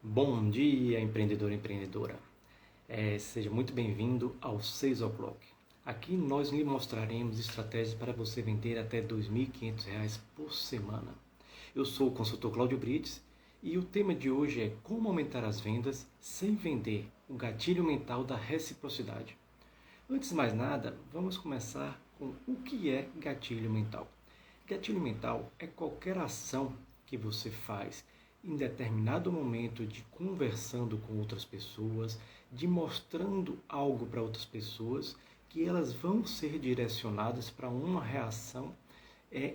Bom dia, empreendedor e empreendedora. Seja muito bem-vindo ao 6 O'Clock. Aqui nós lhe mostraremos estratégias para você vender até R$ 2.500 por semana. Eu sou o consultor Cláudio Brites e o tema de hoje é como aumentar as vendas sem vender, o gatilho mental da reciprocidade. Antes de mais nada, vamos começar com o que é gatilho mental. Gatilho mental é qualquer ação que você faz em determinado momento de conversando com outras pessoas, de mostrando algo para outras pessoas, que elas vão ser direcionadas para uma reação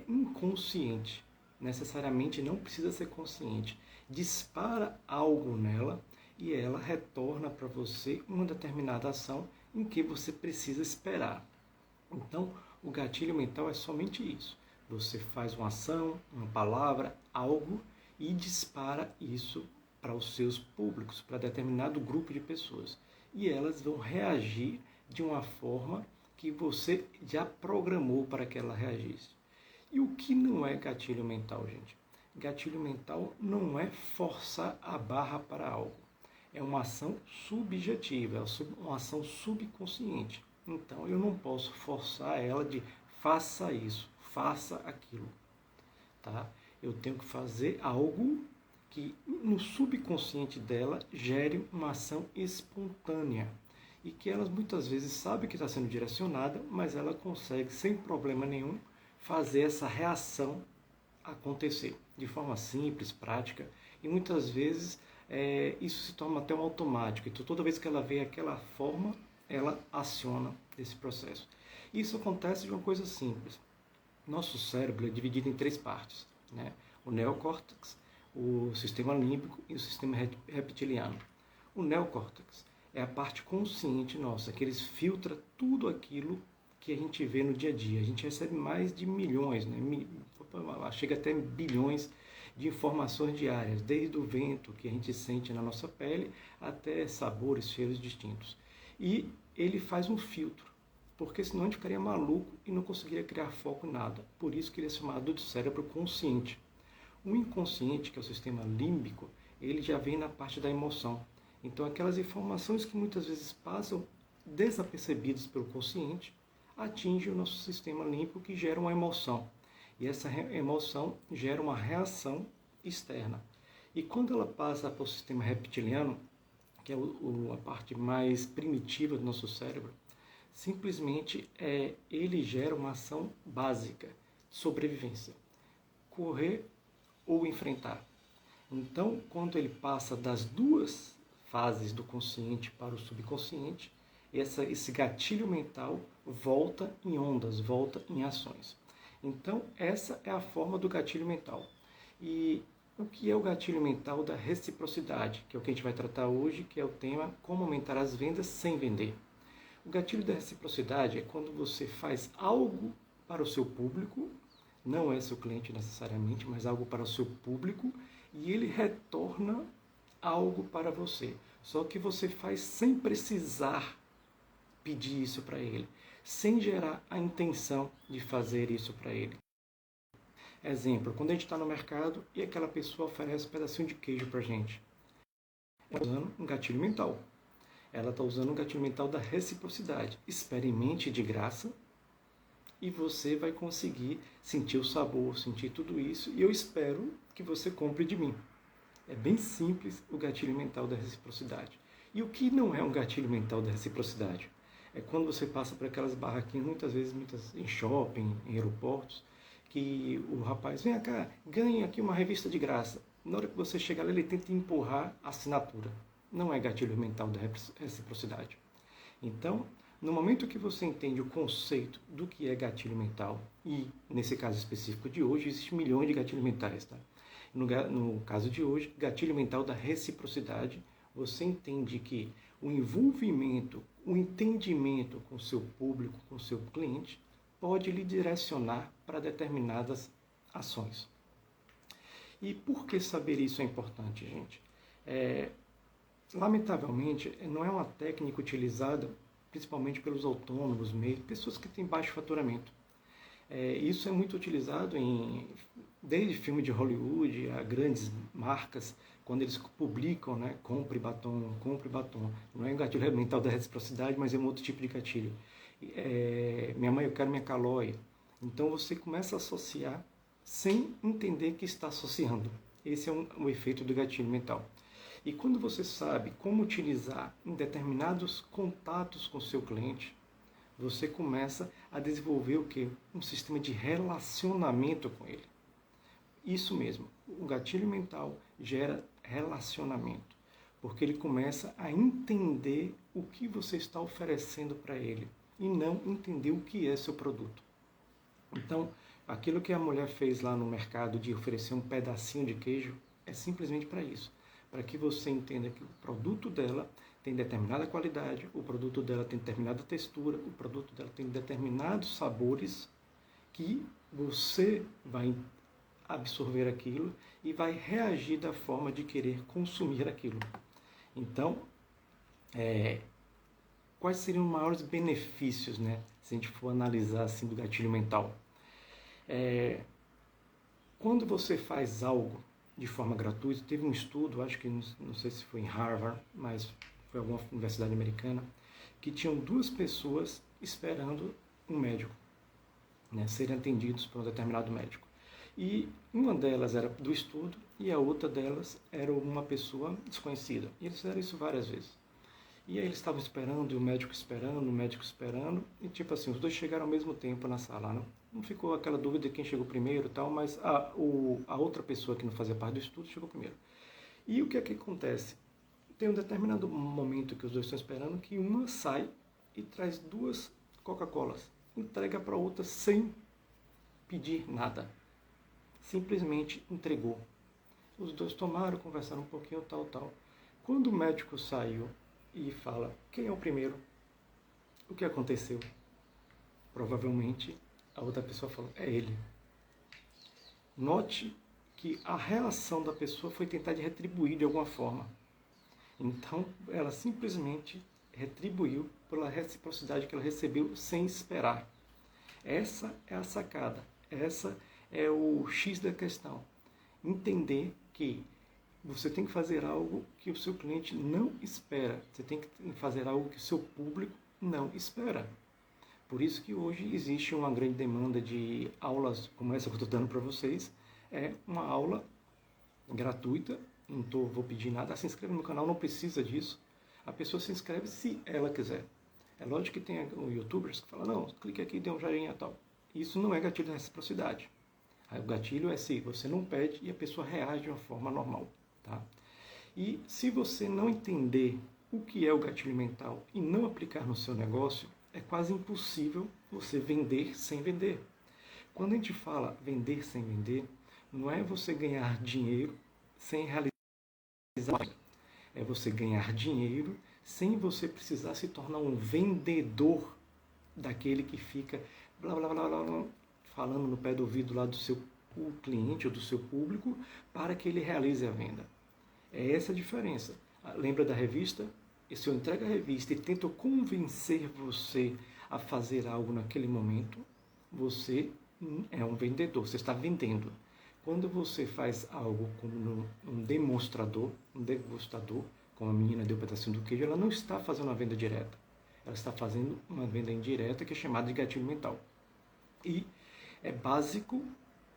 inconsciente. Necessariamente não precisa ser consciente. Dispara algo nela e ela retorna para você uma determinada ação em que você precisa esperar. Então, o gatilho mental é somente isso. Você faz uma ação, uma palavra, algo e dispara isso para os seus públicos, para determinado grupo de pessoas. E elas vão reagir de uma forma que você já programou para que ela reagisse. E o que não é gatilho mental, gente? Gatilho mental não é forçar a barra para algo. É uma ação subjetiva, é uma ação subconsciente. Então eu não posso forçar ela de faça isso, faça aquilo. Tá? Eu tenho que fazer algo que no subconsciente dela gere uma ação espontânea. E que elas muitas vezes sabem que está sendo direcionada, mas ela consegue, sem problema nenhum, fazer essa reação acontecer de forma simples, prática. E muitas vezes isso se torna até um automático. Então toda vez que ela vê aquela forma, ela aciona esse processo. Isso acontece de uma coisa simples. Nosso cérebro é dividido em três partes, né? O neocórtex, o sistema límbico e o sistema reptiliano. O neocórtex é a parte consciente nossa, que ele filtra tudo aquilo que a gente vê no dia a dia. A gente recebe mais de milhões, né? Chega até bilhões de informações diárias, desde o vento que a gente sente na nossa pele até sabores, cheiros distintos. E ele faz um filtro, porque senão a gente ficaria maluco e não conseguiria criar foco em nada. Por isso que ele é chamado de cérebro consciente. O inconsciente, que é o sistema límbico, ele já vem na parte da emoção. Então aquelas informações que muitas vezes passam desapercebidas pelo consciente, atingem o nosso sistema límbico que gera uma emoção. E essa emoção gera uma reação externa. E quando ela passa para o sistema reptiliano, que é a parte mais primitiva do nosso cérebro, simplesmente ele gera uma ação básica de sobrevivência. Correr ou enfrentar. Então, quando ele passa das duas fases do consciente para o subconsciente, esse gatilho mental volta em ondas, volta em ações. Então, essa é a forma do gatilho mental. E o que é o gatilho mental da reciprocidade, que é o que a gente vai tratar hoje, que é o tema como aumentar as vendas sem vender. O gatilho da reciprocidade é quando você faz algo para o seu público, não é seu cliente necessariamente, mas algo para o seu público, e ele retorna algo para você. Só que você faz sem precisar pedir isso para ele, sem gerar a intenção de fazer isso para ele. Exemplo, quando a gente está no mercado e aquela pessoa oferece um pedacinho de queijo para a gente. Ela está usando um gatilho mental. Ela está usando um gatilho mental da reciprocidade. Experimente de graça e você vai conseguir sentir o sabor, sentir tudo isso. E eu espero que você compre de mim. É bem simples o gatilho mental da reciprocidade. E o que não é um gatilho mental da reciprocidade? É quando você passa por aquelas barraquinhas, muitas vezes em shopping, em aeroportos, que o rapaz, vem cá, ganha aqui uma revista de graça. Na hora que você chega lá, ele tenta empurrar a assinatura. Não é gatilho mental da reciprocidade. Então, no momento que você entende o conceito do que é gatilho mental, e nesse caso específico de hoje, existem milhões de gatilhos mentais, tá? No caso de hoje, gatilho mental da reciprocidade, você entende que o envolvimento, o entendimento com o seu público, com o seu cliente, pode lhe direcionar para determinadas ações. E por que saber isso é importante, gente? Lamentavelmente, não é uma técnica utilizada principalmente pelos autônomos, pessoas que têm baixo faturamento. Isso é muito utilizado desde filme de Hollywood a grandes marcas, quando eles publicam, né, compre batom, não é um gatilho mental da reciprocidade, mas é um outro tipo de gatilho. Minha mãe, eu quero minha calói. Então você começa a associar sem entender que está associando. Esse é um efeito do gatilho mental. E quando você sabe como utilizar em determinados contatos com o seu cliente, você começa a desenvolver o quê? Um sistema de relacionamento com ele. Isso mesmo, o gatilho mental gera relacionamento, porque ele começa a entender o que você está oferecendo para ele e não entender o que é seu produto. Então, aquilo que a mulher fez lá no mercado de oferecer um pedacinho de queijo é simplesmente para isso, para que você entenda que o produto dela tem determinada qualidade, o produto dela tem determinada textura, o produto dela tem determinados sabores que você vai absorver aquilo e vai reagir da forma de querer consumir aquilo. Então, quais seriam os maiores benefícios, né, se a gente for analisar assim do gatilho mental? Quando você faz algo de forma gratuita, teve um estudo, acho que não sei se foi em Harvard, mas foi alguma universidade americana, que tinham 2 pessoas esperando um médico, né, serem atendidos por um determinado médico. E uma delas era do estudo e a outra delas era uma pessoa desconhecida. E eles fizeram isso várias vezes. E aí eles estavam esperando, e o médico esperando, e tipo assim, os 2 chegaram ao mesmo tempo na sala, né? Não ficou aquela dúvida de quem chegou primeiro e tal, mas a outra pessoa que não fazia parte do estudo chegou primeiro. E o que é que acontece? Tem um determinado momento que os 2 estão esperando que uma sai e traz 2 Coca-Colas, entrega para a outra sem pedir nada. Simplesmente entregou. Os 2 tomaram, conversaram um pouquinho, tal. Quando o médico saiu e fala, quem é o primeiro? O que aconteceu? Provavelmente a outra pessoa falou, é ele. Note que a reação da pessoa foi tentar de retribuir de alguma forma. Então, ela simplesmente retribuiu pela reciprocidade que ela recebeu sem esperar. Essa é a sacada. Essa é o X da questão. Entender que você tem que fazer algo que o seu cliente não espera. Você tem que fazer algo que o seu público não espera. Por isso que hoje existe uma grande demanda de aulas como essa que eu estou dando para vocês. É uma aula gratuita, não vou pedir nada. Se inscreve no canal, não precisa disso. A pessoa se inscreve se ela quiser. É lógico que tem youtubers que falam, não, clique aqui e dê um joinha e tal. Isso não é gatilho de reciprocidade. O gatilho é se você não pede e a pessoa reage de uma forma normal. Tá? E se você não entender o que é o gatilho mental e não aplicar no seu negócio, é quase impossível você vender sem vender. Quando a gente fala vender sem vender, não é você ganhar dinheiro sem realizar, é você ganhar dinheiro sem você precisar se tornar um vendedor daquele que fica blá blá blá blá, blá falando no pé do ouvido lá do seu cliente ou do seu público para que ele realize a venda. É essa a diferença. Lembra da revista? E se eu entrego a revista e tento convencer você a fazer algo naquele momento, você é um vendedor, você está vendendo. Quando você faz algo como um demonstrador, um degustador, como a menina deu um pedacinho do queijo, ela não está fazendo uma venda direta. Ela está fazendo uma venda indireta que é chamada de gatilho mental. E é básico,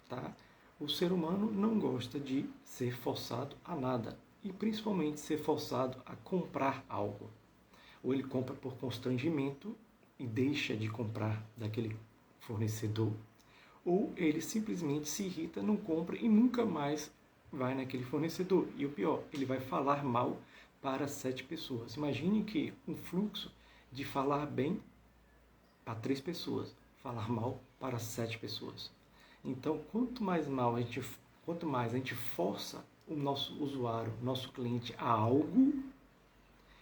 tá? O ser humano não gosta de ser forçado a nada. E principalmente ser forçado a comprar algo. Ou ele compra por constrangimento e deixa de comprar daquele fornecedor. Ou ele simplesmente se irrita, não compra e nunca mais vai naquele fornecedor. E o pior, ele vai falar mal para 7 pessoas. Imagine que um fluxo de falar bem para 3 pessoas, falar mal para 7 pessoas. Então, quanto mais a gente força o nosso usuário, nosso cliente a algo,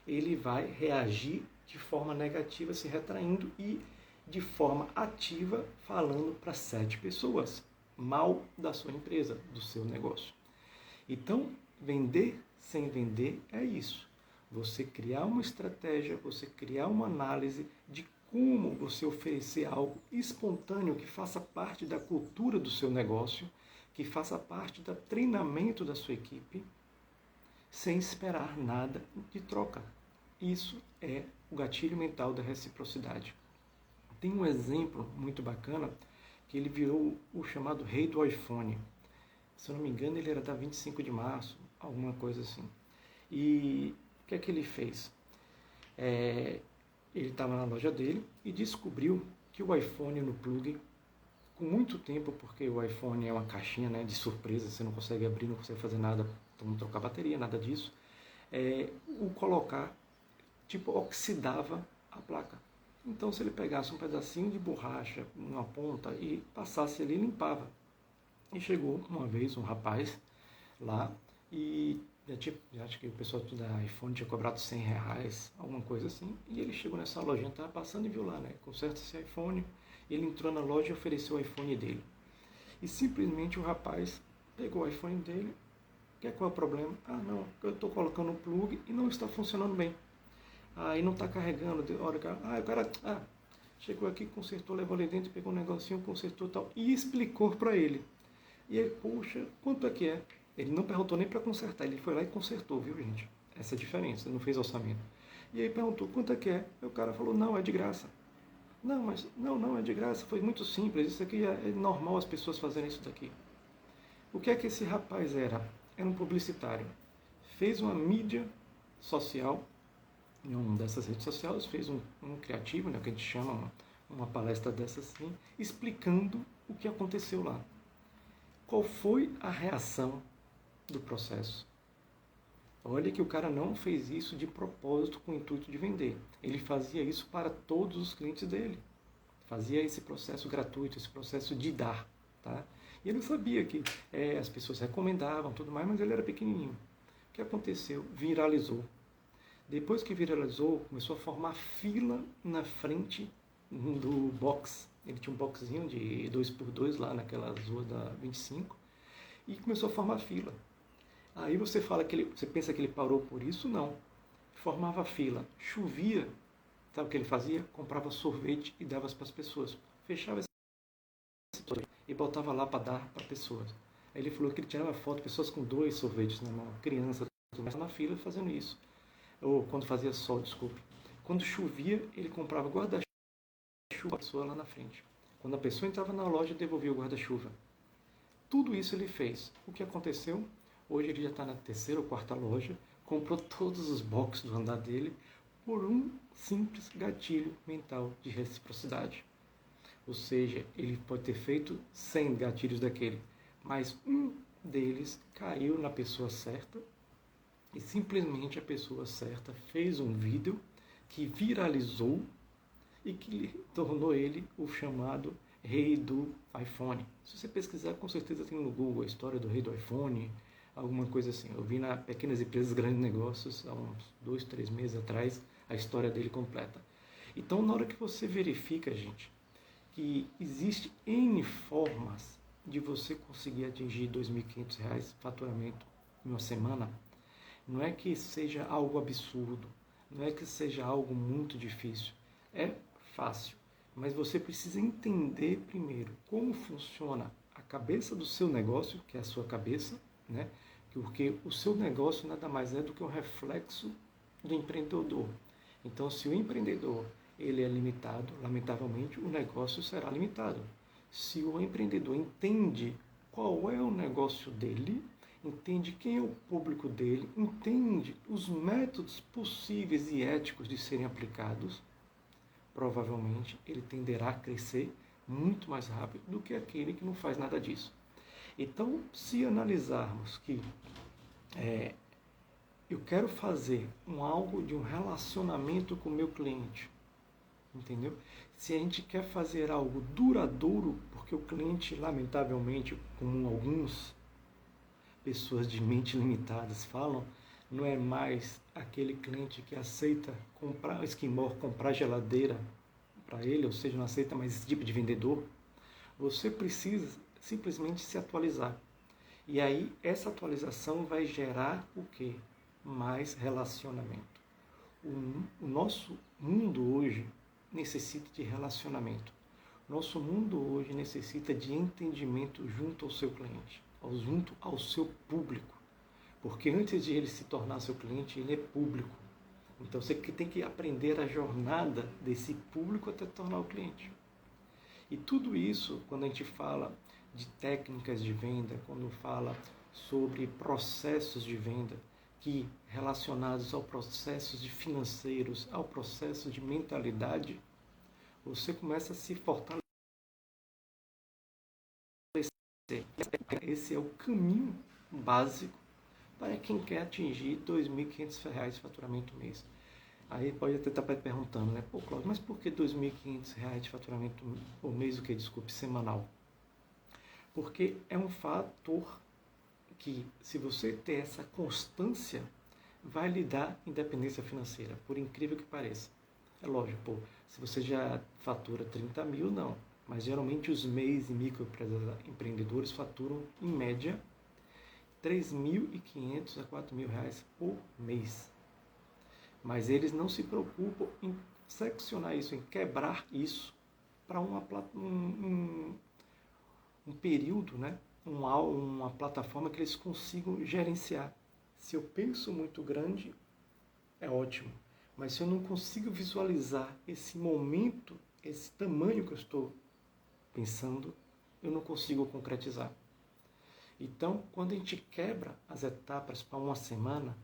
ele vai reagir de forma negativa, se retraindo e de forma ativa falando para 7 pessoas mal da sua empresa, do seu negócio. Então, vender sem vender é isso. Você criar uma estratégia, você criar uma análise de como você oferecer algo espontâneo que faça parte da cultura do seu negócio, que faça parte do treinamento da sua equipe, sem esperar nada de troca. Isso é o gatilho mental da reciprocidade. Tem um exemplo muito bacana que ele virou o chamado rei do iPhone. Se eu não me engano, ele era da 25 de março, alguma coisa assim. E o que é que ele fez? Ele estava na loja dele e descobriu que o iPhone no plug, com muito tempo, porque o iPhone é uma caixinha, né, de surpresa, você não consegue abrir, não consegue fazer nada, não trocar bateria, nada disso, o colocar, tipo, oxidava a placa. Então, se ele pegasse um pedacinho de borracha, uma ponta, e passasse ali, limpava. E chegou uma vez um rapaz lá e acho que o pessoal da iPhone tinha cobrado R$100, alguma coisa assim. E ele chegou nessa loja, estava passando e viu lá, né? Conserta esse iPhone. Ele entrou na loja e ofereceu o iPhone dele. E simplesmente o rapaz pegou o iPhone dele. Qual é o problema? Ah, não, eu estou colocando o plug e não está funcionando bem. Aí não está carregando. O cara chegou aqui, consertou, levou ali dentro, pegou um negocinho, consertou e tal. E explicou para ele. E ele, poxa, quanto é que é? Ele não perguntou nem para consertar, ele foi lá e consertou, viu, gente? Essa é a diferença, ele não fez orçamento. E aí perguntou, quanto é que é? E o cara falou, não, é de graça. Não, mas não é de graça, foi muito simples, isso aqui é normal as pessoas fazerem isso daqui. O que é que esse rapaz era? Era um publicitário. Fez uma mídia social, em uma dessas redes sociais, fez um criativo, né, que a gente chama uma palestra dessa assim, explicando o que aconteceu lá. Qual foi a reação do processo? Olha que o cara não fez isso de propósito com o intuito de vender. Ele fazia isso para todos os clientes dele. Fazia esse processo gratuito, esse processo de dar. Tá? E ele sabia que as pessoas recomendavam tudo mais, mas ele era pequenininho. O que aconteceu? Viralizou. Depois que viralizou, começou a formar fila na frente do box. Ele tinha um boxzinho de 2x2 lá naquela rua da 25 e começou a formar fila. Aí você pensa que ele parou por isso? Não. Formava fila. Chovia. Sabe o que ele fazia? Comprava sorvete e dava para as pessoas. Fechava esse sorvete e botava lá para dar para pessoas. Aí ele falou que ele tirava foto de pessoas com 2 sorvetes na mão, criança, na fila fazendo isso. Ou quando fazia sol, desculpe. Quando chovia, ele comprava guarda-chuva para a pessoa lá na frente. Quando a pessoa entrava na loja, devolvia o guarda-chuva. Tudo isso ele fez. O que aconteceu? Hoje ele já está na 3ª ou 4ª loja, comprou todos os boxes do andar dele por um simples gatilho mental de reciprocidade. Ou seja, ele pode ter feito 100 gatilhos daquele, mas um deles caiu na pessoa certa e simplesmente a pessoa certa fez um vídeo que viralizou e que tornou ele o chamado rei do iPhone. Se você pesquisar, com certeza tem no Google a história do rei do iPhone, alguma coisa assim. Eu vi na Pequenas Empresas, Grandes Negócios, há uns 2, 3 meses atrás, a história dele completa. Então, na hora que você verifica, gente, que existe N formas de você conseguir atingir R$ 2.500 faturamento em uma semana, não é que seja algo absurdo, não é que seja algo muito difícil. É fácil, mas você precisa entender primeiro como funciona a cabeça do seu negócio, que é a sua cabeça, né? Porque o seu negócio nada mais é do que um reflexo do empreendedor. Então, se o empreendedor ele é limitado, lamentavelmente o negócio será limitado. Se o empreendedor entende qual é o negócio dele, entende quem é o público dele, entende os métodos possíveis e éticos de serem aplicados, provavelmente ele tenderá a crescer muito mais rápido do que aquele que não faz nada disso. Então, se analisarmos que eu quero fazer algo de um relacionamento com o meu cliente, entendeu? Se a gente quer fazer algo duradouro, porque o cliente, lamentavelmente, como algumas pessoas de mente limitadas falam, não é mais aquele cliente que aceita comprar esquimó, comprar geladeira para ele, ou seja, não aceita mais esse tipo de vendedor. Você precisa simplesmente se atualizar. E aí, essa atualização vai gerar o quê? Mais relacionamento. O nosso mundo hoje necessita de relacionamento. Nosso mundo hoje necessita de entendimento junto ao seu cliente, junto ao seu público. Porque antes de ele se tornar seu cliente, ele é público. Então você tem que aprender a jornada desse público até tornar o cliente. E tudo isso, quando a gente fala de técnicas de venda, quando fala sobre processos de venda, que relacionados ao processos de financeiros, ao processo de mentalidade, você começa a se fortalecer. Esse é o caminho básico para quem quer atingir R$ 2.500 de faturamento mês. Aí pode até estar perguntando, né? Pô, Cláudio, mas por que R$ 2.500 de faturamento por mês, o que? Desculpe, semanal? Porque é um fator que, se você ter essa constância, vai lhe dar independência financeira, por incrível que pareça. É lógico, pô, se você já fatura 30 mil, não. Mas geralmente os MEIs e microempreendedores faturam, em média, R$ 3.500 a R$ 4.000 por mês. Mas eles não se preocupam em seccionar isso, em quebrar isso para um período, né? Uma plataforma que eles consigam gerenciar. Se eu penso muito grande, é ótimo. Mas se eu não consigo visualizar esse momento, esse tamanho que eu estou pensando, eu não consigo concretizar. Então, quando a gente quebra as etapas para uma semana,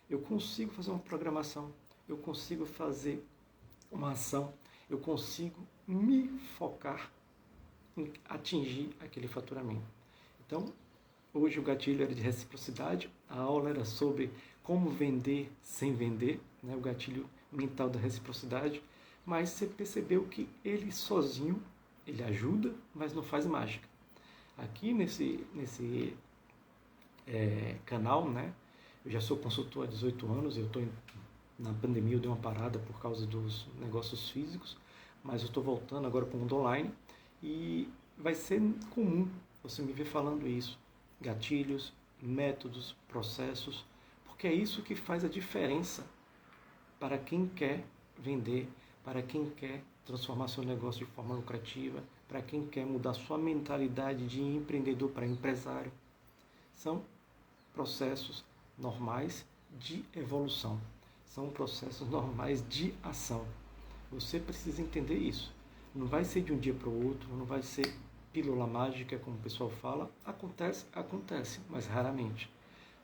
eu consigo fazer uma programação, eu consigo fazer uma ação, eu consigo me focar em atingir aquele faturamento. Então, hoje o gatilho era de reciprocidade, a aula era sobre como vender sem vender, né? O gatilho mental da reciprocidade, mas você percebeu que ele sozinho, ele ajuda, mas não faz mágica. Aqui nesse canal, né? Eu já sou consultor há 18 anos, na pandemia eu dei uma parada por causa dos negócios físicos, mas eu estou voltando agora para o mundo online e vai ser comum você me ver falando isso. Gatilhos, métodos, processos, porque é isso que faz a diferença para quem quer vender, para quem quer transformar seu negócio de forma lucrativa, para quem quer mudar sua mentalidade de empreendedor para empresário. São processos normais de evolução, são processos normais de ação. Você precisa entender isso. Não vai ser de um dia para o outro, não vai ser pílula mágica, como o pessoal fala. Acontece, mas raramente.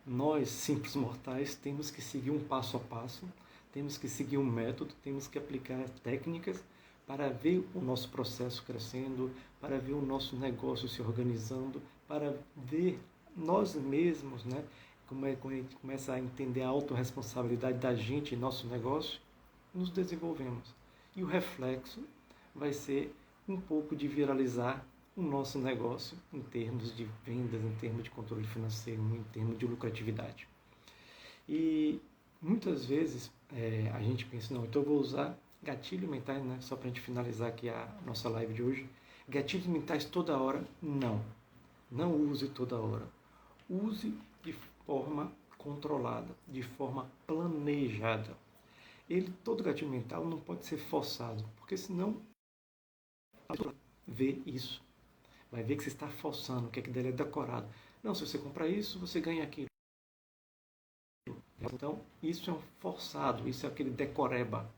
Nós, simples mortais, temos que seguir um passo a passo, temos que seguir um método, temos que aplicar técnicas para ver o nosso processo crescendo, para ver o nosso negócio se organizando, para ver nós mesmos, né? Como a gente começa a entender a autorresponsabilidade da gente em nosso negócio, nos desenvolvemos. E o reflexo vai ser um pouco de viralizar o nosso negócio em termos de vendas, em termos de controle financeiro, em termos de lucratividade. E muitas vezes a gente pensa, não, então eu vou usar gatilhos mentais, né? Só para a gente finalizar aqui a nossa live de hoje. Gatilhos mentais toda hora? Não use toda hora. Use de forma controlada, de forma planejada. Todo gatilho mental não pode ser forçado, porque senão vê isso. Vai ver que você está forçando, que dele é decorado. Não, se você comprar isso, você ganha aquilo. Então, isso é um forçado, isso é aquele decoreba.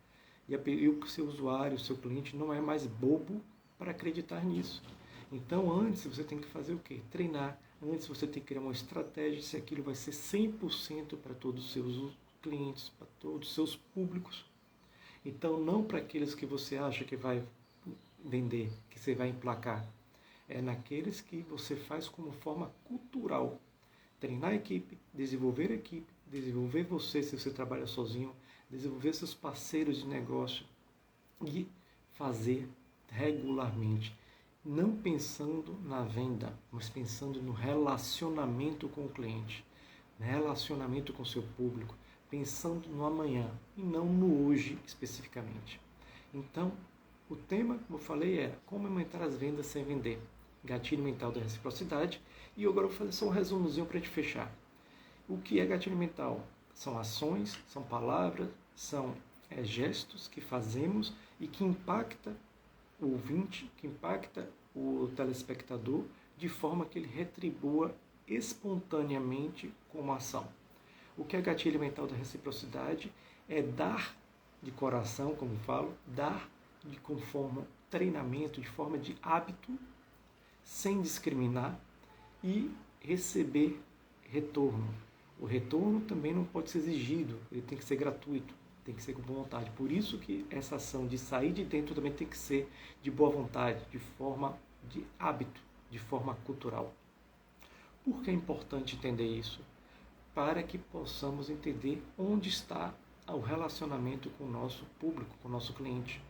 E o seu usuário, o seu cliente não é mais bobo para acreditar nisso. Então, antes você tem que fazer o quê? Treinar. Antes você tem que criar uma estratégia se aquilo vai ser 100% para todos os seus clientes, para todos os seus públicos. Então, não para aqueles que você acha que vai vender, que você vai emplacar. É naqueles que você faz como forma cultural. Treinar a equipe, desenvolver você se você trabalha sozinho, desenvolver seus parceiros de negócio e fazer regularmente. Não pensando na venda, mas pensando no relacionamento com o cliente, no relacionamento com o seu público, pensando no amanhã e não no hoje especificamente. Então, o tema, como eu falei, era como aumentar as vendas sem vender. Gatilho mental da reciprocidade. E agora eu vou fazer só um resumozinho para a gente fechar. O que é gatilho mental? São ações, são palavras, são gestos que fazemos e que impacta o ouvinte, que impacta o telespectador, de forma que ele retribua espontaneamente como ação. O que é gatilho mental da reciprocidade é dar de coração, como falo, dar com forma treinamento, de forma de hábito, sem discriminar e receber retorno. O retorno também não pode ser exigido, ele tem que ser gratuito, tem que ser com boa vontade. Por isso que essa ação de sair de dentro também tem que ser de boa vontade, de forma de hábito, de forma cultural. Por que é importante entender isso? Para que possamos entender onde está o relacionamento com o nosso público, com o nosso cliente.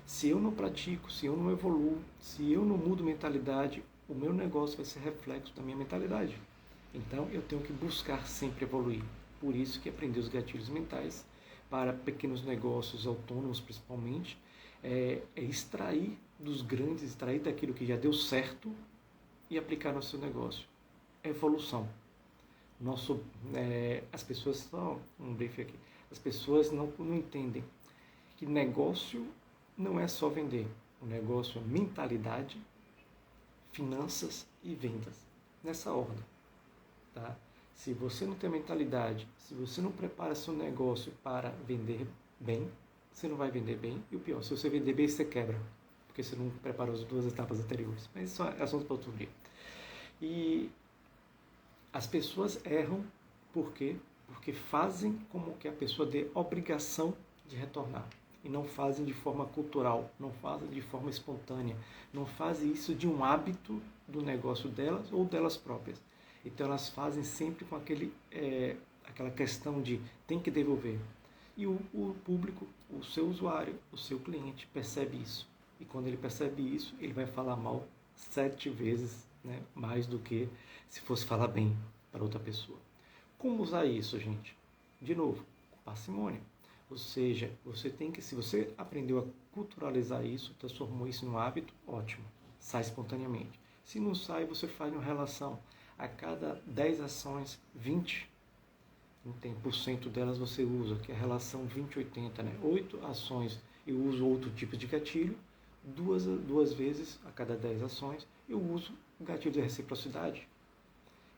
Se eu não pratico, se eu não evoluo, se eu não mudo mentalidade, o meu negócio vai ser reflexo da minha mentalidade. Então, eu tenho que buscar sempre evoluir. Por isso que aprender os gatilhos mentais para pequenos negócios autônomos, principalmente, é extrair dos grandes, extrair daquilo que já deu certo e aplicar no seu negócio. Evolução. As pessoas, só um brief aqui, as pessoas não entendem que negócio não é só vender. O negócio é mentalidade, finanças e vendas. Nessa ordem. Tá? Se você não tem mentalidade, se você não prepara seu negócio para vender bem, você não vai vender bem. E o pior, se você vender bem, você quebra. Porque você não preparou as duas etapas anteriores. Mas isso é assunto para outro dia. E as pessoas erram por quê? Porque fazem como que a pessoa dê obrigação de retornar. E não fazem de forma cultural, não fazem de forma espontânea, não fazem isso de um hábito do negócio delas ou delas próprias. Então elas fazem sempre com aquela questão de tem que devolver. E o público, o seu usuário, o seu cliente percebe isso. E quando ele percebe isso, ele vai falar mal 7 vezes, né, mais do que se fosse falar bem para outra pessoa. Como usar isso, gente? De novo, com parcimônia. Ou seja, você tem que, se você aprendeu a culturalizar isso, transformou isso em um hábito, ótimo, sai espontaneamente. Se não sai, você faz uma relação. A cada 10 ações, 20% delas você usa, que é a relação 20-80, né? 8 ações eu uso outro tipo de gatilho, duas vezes a cada 10 ações eu uso o gatilho de reciprocidade.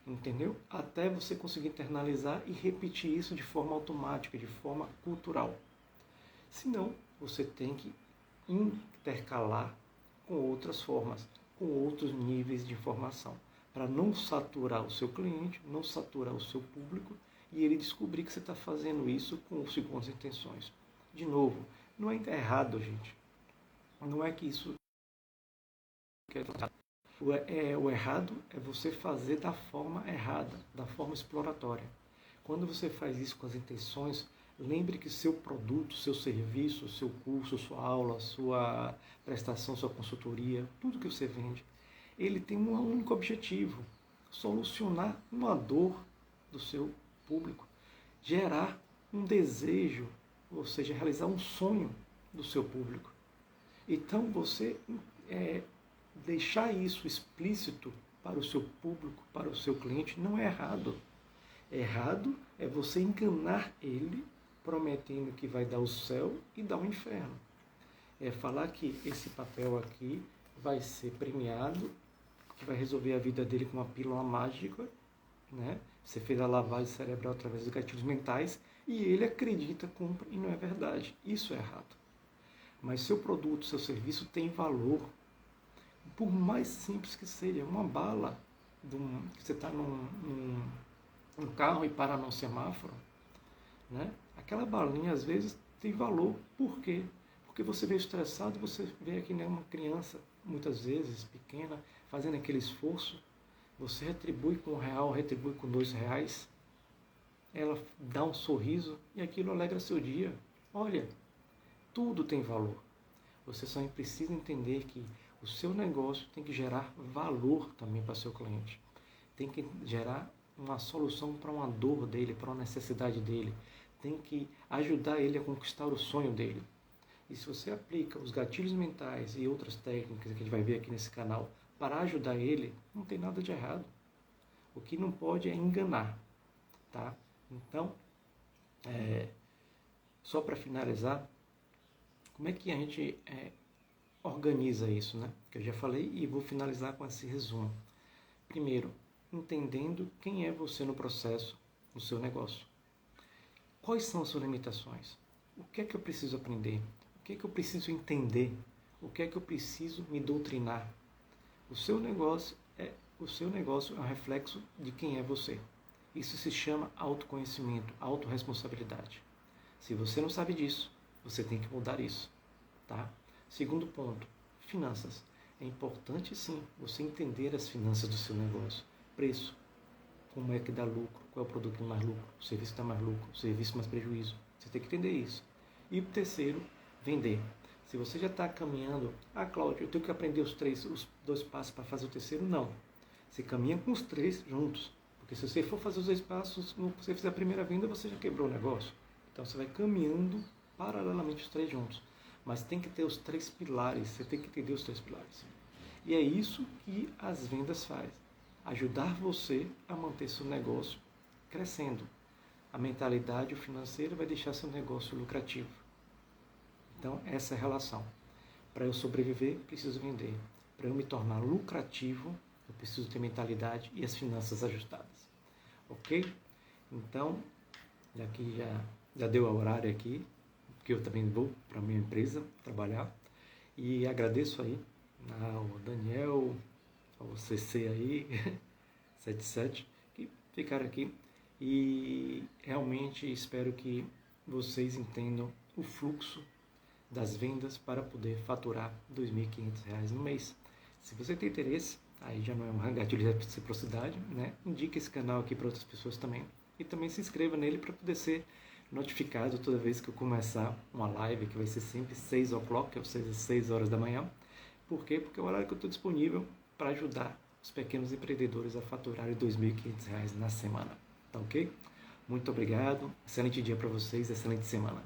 Entendeu? Até você conseguir internalizar e repetir isso de forma automática, de forma cultural. Senão, você tem que intercalar com outras formas, com outros níveis de informação, para não saturar o seu cliente, não saturar o seu público e ele descobrir que você está fazendo isso com segundas intenções. De novo, não é errado, gente. Não é que isso... O errado é você fazer da forma errada, da forma exploratória. Quando você faz isso com as intenções, lembre que seu produto, seu serviço, seu curso, sua aula, sua prestação, sua consultoria, tudo que você vende, ele tem um único objetivo: solucionar uma dor do seu público, gerar um desejo, ou seja, realizar um sonho do seu público. Então, você deixar isso explícito para o seu público, para o seu cliente, não é errado. Errado é você enganar ele, prometendo que vai dar o céu e dar o inferno. É falar que esse papel aqui vai ser premiado, que vai resolver a vida dele com uma pílula mágica, né? Você fez a lavagem cerebral através dos gatilhos mentais e ele acredita, compra e não é verdade. Isso é errado. Mas seu produto, seu serviço tem valor. Por mais simples que seja, uma bala, que você está num carro e para num semáforo, né? Aquela balinha às vezes tem valor. Por quê? Porque você veio estressado, você vê aqui, né, uma criança, muitas vezes pequena, fazendo aquele esforço, você retribui com R$1, retribui com R$2, ela dá um sorriso e aquilo alegra seu dia. Olha, tudo tem valor. Você só precisa entender que o seu negócio tem que gerar valor também para seu cliente. Tem que gerar uma solução para uma dor dele, para uma necessidade dele. Tem que ajudar ele a conquistar o sonho dele. E se você aplica os gatilhos mentais e outras técnicas que a gente vai ver aqui nesse canal para ajudar ele, não tem nada de errado. O que não pode é enganar. Tá? Então, só para finalizar, como é que a gente organiza isso, né? Que eu já falei e vou finalizar com esse resumo. Primeiro, entendendo quem é você no processo, no seu negócio. Quais são as suas limitações? O que é que eu preciso aprender? O que é que eu preciso entender? O que é que eu preciso me doutrinar? O seu negócio é um reflexo de quem é você. Isso se chama autoconhecimento, autorresponsabilidade. Se você não sabe disso, você tem que mudar isso, tá? Segundo ponto, finanças. É importante sim você entender as finanças do seu negócio. Preço, como é que dá lucro, qual é o produto que dá mais lucro, o serviço que dá mais lucro, o serviço mais prejuízo. Você tem que entender isso. E o terceiro, vender. Se você já está caminhando, Cláudio, eu tenho que aprender os 2 passos para fazer o terceiro, não. Você caminha com os 3 juntos. Porque se você for fazer os 2 passos, se você fizer a primeira venda, você já quebrou o negócio. Então você vai caminhando paralelamente os 3 juntos. Mas tem que ter os 3 pilares, você tem que entender os 3 pilares. E é isso que as vendas fazem. Ajudar você a manter seu negócio crescendo. A mentalidade financeira vai deixar seu negócio lucrativo. Então, essa é a relação. Para eu sobreviver, preciso vender. Para eu me tornar lucrativo, eu preciso ter mentalidade e as finanças ajustadas. Ok? Então, daqui já deu o horário aqui, porque eu também vou para a minha empresa trabalhar. E agradeço aí ao Daniel, ao CC aí, 77, que ficaram aqui. E realmente espero que vocês entendam o fluxo das vendas para poder faturar R$ 2.500 no mês. Se você tem interesse, aí já não é um gatilho de reciprocidade, né? Indique esse canal aqui para outras pessoas também. E também se inscreva nele para poder ser notificado toda vez que eu começar uma live, que vai ser sempre 6 o'clock, ou seja, 6 horas da manhã. Por quê? Porque é o horário que eu estou disponível para ajudar os pequenos empreendedores a faturarem R$ 2.500 na semana. Tá ok? Muito obrigado, excelente dia para vocês, excelente semana.